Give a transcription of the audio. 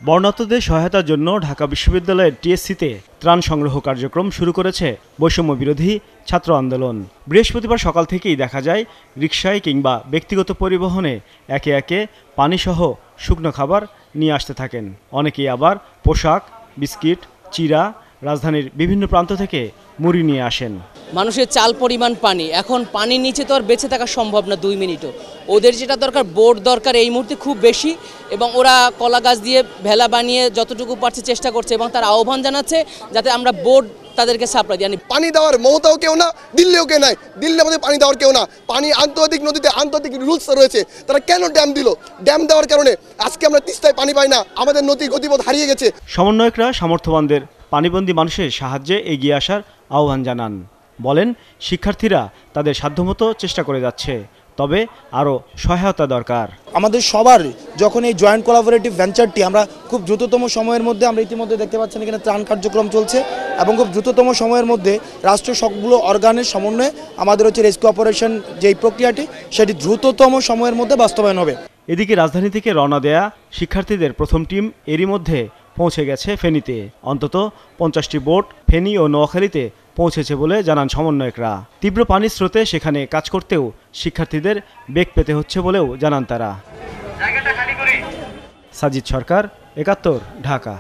বর্ণাঢ্যদের সহায়তার জন্য ঢাকা বিশ্ববিদ্যালয়ের টিএসসিতে ত্রাণ সংগ্রহ কার্যক্রম শুরু করেছে বৈষম্য বিরোধী ছাত্র আন্দোলন। বৃহস্পতিবার সকাল থেকেই দেখা যায় রিকশায় কিংবা ব্যক্তিগত পরিবহনে একে একে পানিসহ শুকনো খাবার নিয়ে আসতে থাকেন। অনেকেই আবার পোশাক, বিস্কিট, চিড়া, রাজধানীর বিভিন্ন প্রান্ত থেকে মুড়ি নিয়ে আসেন। মানুষের চাল পরিমাণ পানি, এখন পানির নিচে তো আর বেঁচে থাকা সম্ভব না 2 মিনিটও। ওদের যেটা দরকার, বোট দরকার এই মুহূর্তে খুব বেশি, এবং ওরা কলা গাছ দিয়ে ভেলা বানিয়ে যতটুকু পারছে চেষ্টা করছে, এবং তার আহ্বান জানাচ্ছে যাতে আমরা বোট তাদেরকে সাপ্লাই দিই। পানি দেওয়ার মমতাও কেউ না, দিল্লিও কেউ নাই, দিল্লির মধ্যে পানি দেওয়ার কেউ না। পানি আন্তর্জাতিক নদীতে আন্তর্জাতিক রুলস রয়েছে, তারা কেন ড্যাম দিল? ড্যাম দেওয়ার কারণে আজকে আমরা তিস্তায় পানি পাই না, আমাদের নদীর গতিপথ হারিয়ে গেছে। সমন্বয়করা সামর্থ্যবানদের পানিবন্দী মানুষের সাহায্যে এগিয়ে আসার আহ্বান জানান। বলেন, শিক্ষার্থীরা তাদের সাধ্যমতো চেষ্টা করে যাচ্ছে, তবে আরও সহায়তা দরকার। আমাদের সবার যখন এই জয়েন্ট কোলাবোরেটিভ ভেঞ্চারটি আমরা খুব দ্রুততম সময়ের মধ্যে, আমরা ইতিমধ্যে দেখতে পাচ্ছেন এখানে ত্রাণ কার্যক্রম চলছে, এবং খুব দ্রুততম সময়ের মধ্যে রাষ্ট্রের সবগুলো অর্গানের সমন্বয়ে আমাদের রেস্কিউ অপারেশন যেই প্রক্রিয়াটি সেটি দ্রুততম সময়ের মধ্যে বাস্তবায়ন হবে। এদিকে রাজধানী থেকে রওনা দেয়া শিক্ষার্থীদের প্রথম টিম এরই মধ্যে পৌঁছে গেছে ফেনীতে। অন্তত 50টি বোট ফেনী ও নোয়াখালীতে পৌঁছেছে বলে জানান সমন্বয়করা। তীব্র পানির স্রোতে সেখানে কাজ করতেও শিক্ষার্থীদের বেগ পেতে হচ্ছে বলেও জানান তারা। সাজিদ সরকার, ৭১, ঢাকা।